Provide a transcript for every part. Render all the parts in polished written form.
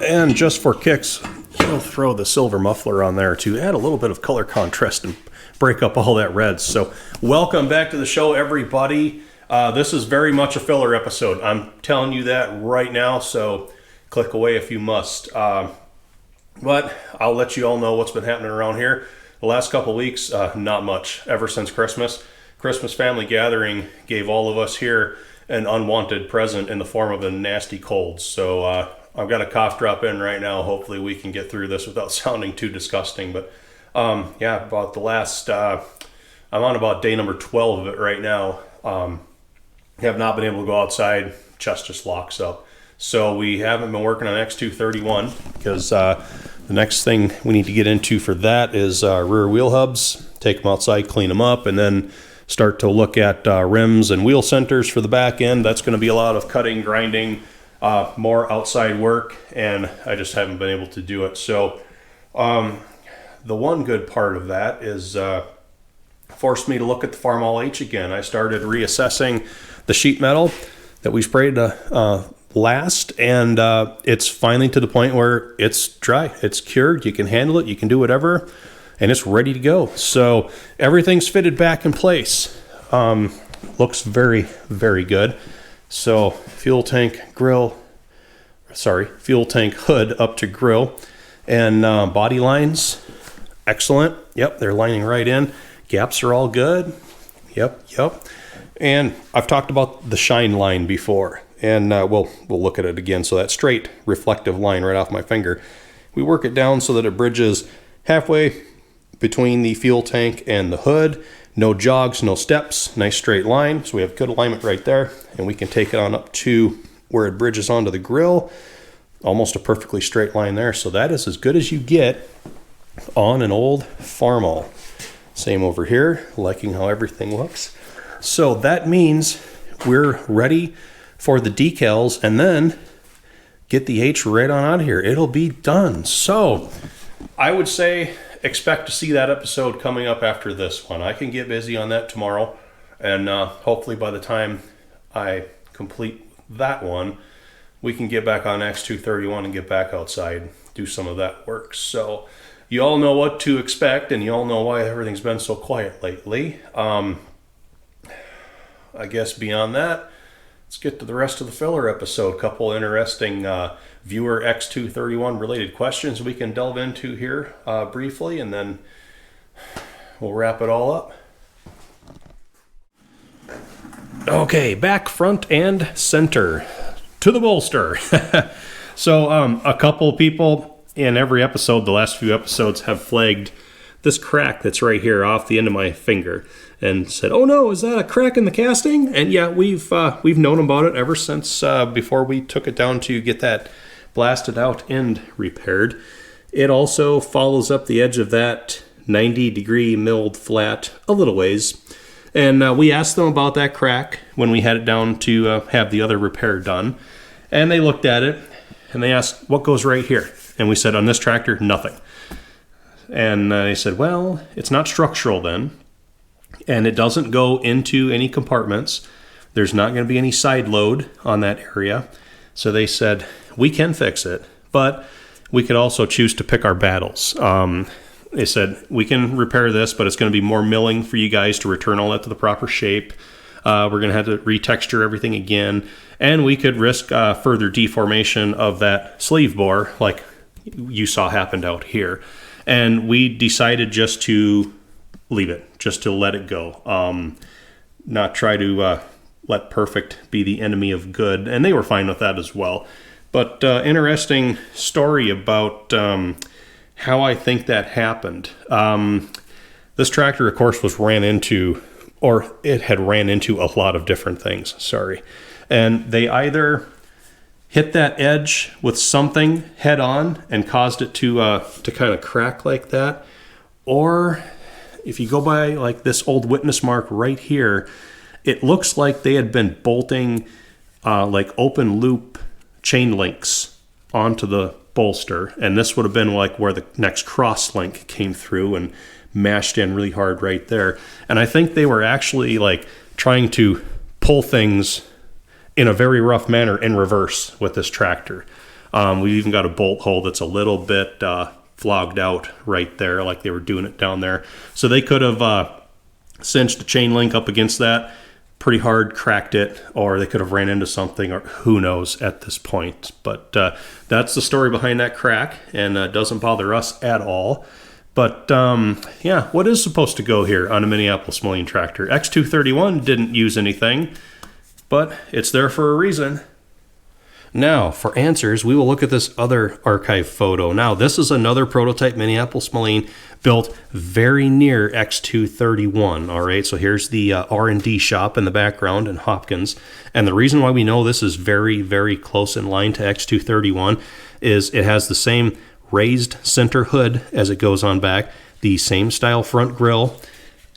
And just for kicks, we'll throw the silver muffler on there to add a little bit of color contrast and break up all that red. So welcome back to the show, everybody. This is very much a filler episode. I'm telling you that right now, so click away if you must. But I'll let you all know what's been happening around here. The last couple of weeks, not much. Ever since Christmas family gathering gave all of us here an unwanted present in the form of a nasty cold. So I've got a cough drop in right now. Hopefully we can get through this without sounding too disgusting. But yeah, about the last, I'm on about day number 12 of it right now. Have not been able to go outside. Chest just locks up. So we haven't been working on X231 because the next thing we need to get into for that is rear wheel hubs. Take them outside, clean them up, and then start to look at rims and wheel centers for the back end. That's going to be a lot of cutting, grinding, more outside work, and I just haven't been able to do it. So the one good part of that is forced me to look at the Farmall H again. I started reassessing the sheet metal that we sprayed last, and it's finally to the point where it's dry, it's cured, you can handle it, you can do whatever, and it's ready to go. So everything's fitted back in place. Looks very, very good. So fuel tank hood up to grill, and body lines, excellent. Yep, they're lining right in. Gaps are all good. Yep. And I've talked about the shine line before, and we'll look at it again. So that straight reflective line right off my finger, we work it down so that it bridges halfway between the fuel tank and the hood. No jogs, no steps, nice straight line. So we have good alignment right there, and we can take it on up to where it bridges onto the grill. Almost a perfectly straight line there. So that is as good as you get on an old Farmall. Same over here, liking how everything looks. So that means we're ready for the decals and then get the H right on out of here. It'll be done. So I would say expect to see that episode coming up after this one. I can get busy on that tomorrow, and hopefully by the time I complete that one, we can get back on X231 and get back outside, do some of that work. So you all know what to expect, and you all know why everything's been so quiet lately. I guess beyond that, let's get to the rest of the filler episode. Couple interesting viewer X231 related questions we can delve into here briefly, and then we'll wrap it all up. Okay, back, front, and center to the bolster. So a couple people in every episode, the last few episodes, have flagged this crack that's right here off the end of my finger and said, "Oh no, is that a crack in the casting?" And yeah, we've known about it ever since before we took it down to get that blasted out end repaired. It also follows up the edge of that 90-degree milled flat a little ways. And we asked them about that crack when we had it down to have the other repair done. And they looked at it and they asked, "What goes right here?" And we said, "On this tractor, nothing." And they said, "Well, it's not structural then, and it doesn't go into any compartments. There's not going to be any side load on that area." So they said, "We can fix it, but we could also choose to pick our battles." They said, "We can repair this, but it's going to be more milling for you guys to return all that to the proper shape. We're going to have to retexture everything again, and we could risk further deformation of that sleeve bore like you saw happened out here." And we decided just to leave it, just to let it go, not try to let perfect be the enemy of good. And they were fine with that as well. But interesting story about how I think that happened. This tractor, of course, had ran into a lot of different things, and they either hit that edge with something head on and caused it to kind of crack like that, or if you go by like this old witness mark right here, it looks like they had been bolting like open loop chain links onto the bolster, and this would have been like where the next cross link came through and mashed in really hard right there. And I think they were actually like trying to pull things in a very rough manner in reverse with this tractor. We've even got a bolt hole that's a little bit flogged out right there, like they were doing it down there. So they could have cinched a chain link up against that pretty hard, cracked it, or they could have ran into something, or who knows at this point. But that's the story behind that crack, and doesn't bother us at all. But yeah, what is supposed to go here on a Minneapolis mulling tractor? X231 didn't use anything, but it's there for a reason. Now, for answers, we will look at this other archive photo. Now, this is another prototype Minneapolis mulling built very near X231. All right, so here's the R&D shop in the background in Hopkins. And the reason why we know this is very, very close in line to X231 is it has the same raised center hood as it goes on back, the same style front grille,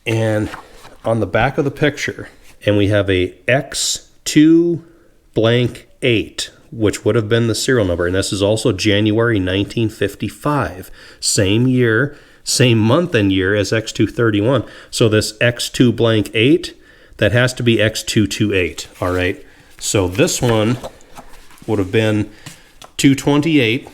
and on the back of the picture, and we have a X2 blank 8, which would have been the serial number, and this is also January 1955, same year, same month and year as X231. So this X2 blank 8, that has to be X228. All right, so this one would have been 228.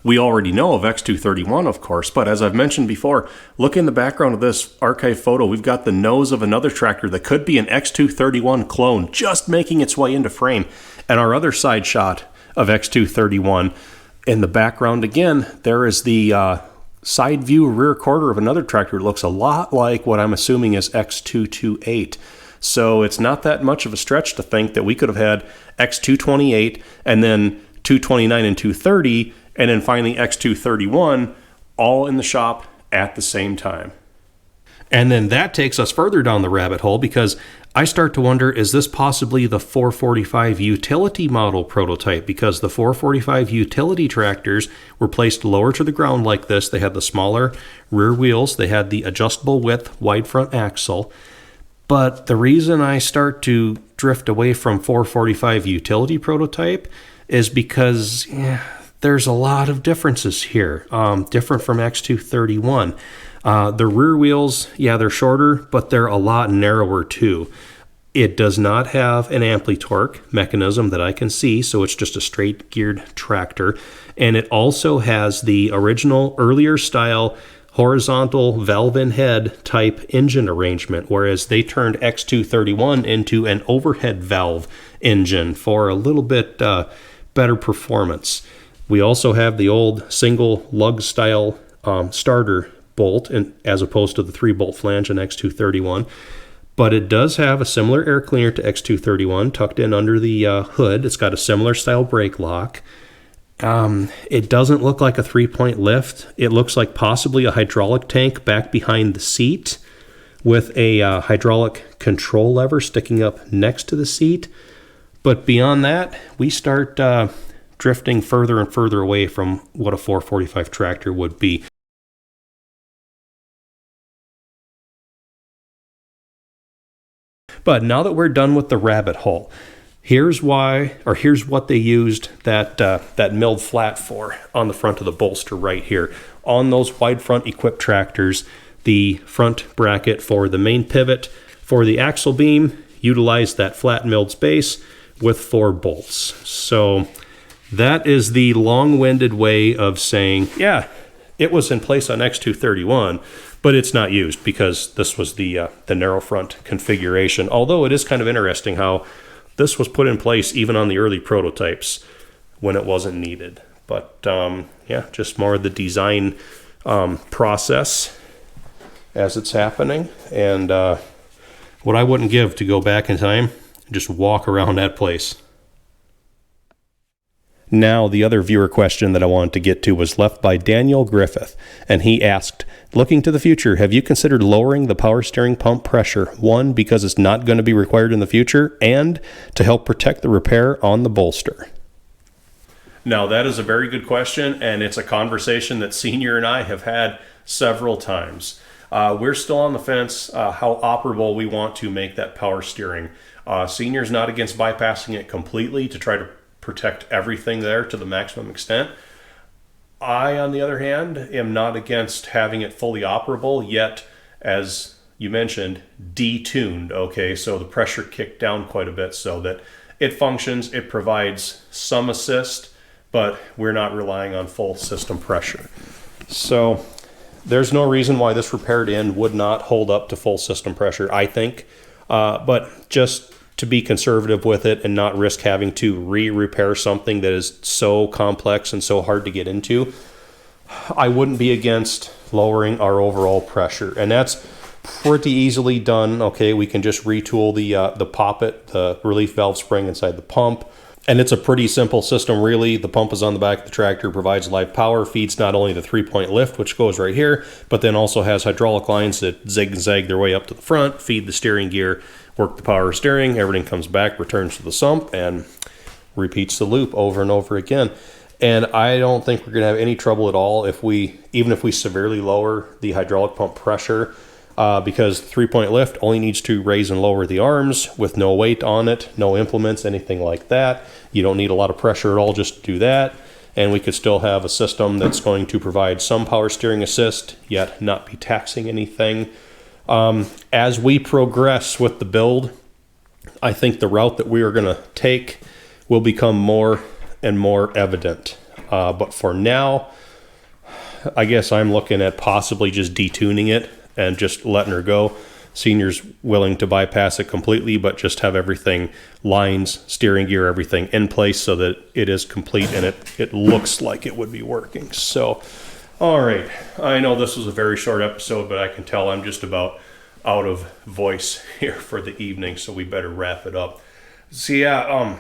We already know of X231, of course, but as I've mentioned before, look in the background of this archive photo. We've got the nose of another tractor that could be an X231 clone just making its way into frame. And our other side shot of X231, in the background again, there is the side view rear quarter of another tractor. It looks a lot like what I'm assuming is X228. So it's not that much of a stretch to think that we could have had X228 and then 229 and 230, and then finally X231 all in the shop at the same time. And then that takes us further down the rabbit hole, because I start to wonder, is this possibly the 445 utility model prototype? Because the 445 utility tractors were placed lower to the ground like this. They had the smaller rear wheels. They had the adjustable width wide front axle. But the reason I start to drift away from 445 utility prototype is because there's a lot of differences here, different from X231. The rear wheels, yeah, they're shorter, but they're a lot narrower too. It does not have an ampli-torque mechanism that I can see, so it's just a straight geared tractor. And it also has the original earlier style horizontal valve-in head type engine arrangement, whereas they turned X231 into an overhead valve engine for a little bit better performance. We also have the old single lug style starter bolt, and as opposed to the 3-bolt flange in X231. But it does have a similar air cleaner to X231 tucked in under the hood. It's got a similar style brake lock. It doesn't look like a 3-point lift. It looks like possibly a hydraulic tank back behind the seat with a hydraulic control lever sticking up next to the seat. But beyond that, we start drifting further and further away from what a 445 tractor would be. But now that we're done with the rabbit hole, here's what they used that milled flat for on the front of the bolster right here. On those wide front equipped tractors, the front bracket for the main pivot for the axle beam utilized that flat milled space with 4 bolts. So that is the long-winded way of saying, yeah, it was in place on X231, but it's not used because this was the narrow front configuration. Although it is kind of interesting how this was put in place even on the early prototypes when it wasn't needed. But yeah, just more of the design process as it's happening. And what I wouldn't give to go back in time and just walk around that place. Now, the other viewer question that I wanted to get to was left by Daniel Griffith, and he asked, looking to the future, have you considered lowering the power steering pump pressure? 1, because it's not going to be required in the future, and to help protect the repair on the bolster. Now, that is a very good question, and it's a conversation that Senior and I have had several times. We're still on the fence how operable we want to make that power steering. Senior's not against bypassing it completely to try to protect everything there to the maximum extent. I, on the other hand, am not against having it fully operable, yet, as you mentioned, detuned. Okay, so the pressure kicked down quite a bit so that it functions, it provides some assist, but we're not relying on full system pressure. So there's no reason why this repaired end would not hold up to full system pressure, I think. But just to be conservative with it and not risk having to re-repair something that is so complex and so hard to get into, I wouldn't be against lowering our overall pressure. And that's pretty easily done. Okay, we can just retool the poppet, the relief valve spring inside the pump. And it's a pretty simple system, really. The pump is on the back of the tractor, provides live power, feeds not only the 3-point lift, which goes right here, but then also has hydraulic lines that zig and zag their way up to the front, feed the steering gear, work the power steering, everything comes back, returns to the sump, and repeats the loop over and over again. And I don't think we're going to have any trouble at all even if we severely lower the hydraulic pump pressure, because 3-point lift only needs to raise and lower the arms with no weight on it, no implements, anything like that. You don't need a lot of pressure at all just to do that. And we could still have a system that's going to provide some power steering assist, yet not be taxing anything. As we progress with the build, I think the route that we are going to take will become more and more evident. But for now, I guess I'm looking at possibly just detuning it and just letting her go. Senior's willing to bypass it completely, but just have everything, lines, steering gear, everything in place so that it is complete and it looks like it would be working. So, all right. I know this was a very short episode, but I can tell I'm just about out of voice here for the evening, so we better wrap it up. So yeah,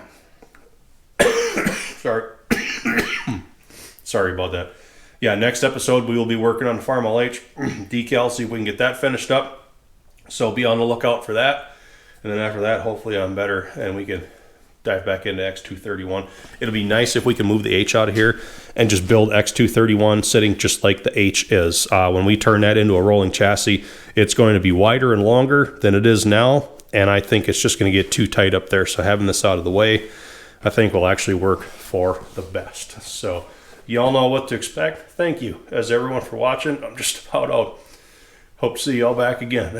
sorry about that. Yeah, next episode we will be working on the Farmall H decal, see if we can get that finished up. So be on the lookout for that. And then after that, hopefully I'm better and we can dive back into X231. It'll be nice if we can move the H out of here and just build X231 sitting just like the H is. When we turn that into a rolling chassis, it's going to be wider and longer than it is now. And I think it's just going to get too tight up there. So having this out of the way, I think will actually work for the best. So you all know what to expect. Thank you, as everyone, for watching. I'm just about out. Hope to see y'all back again.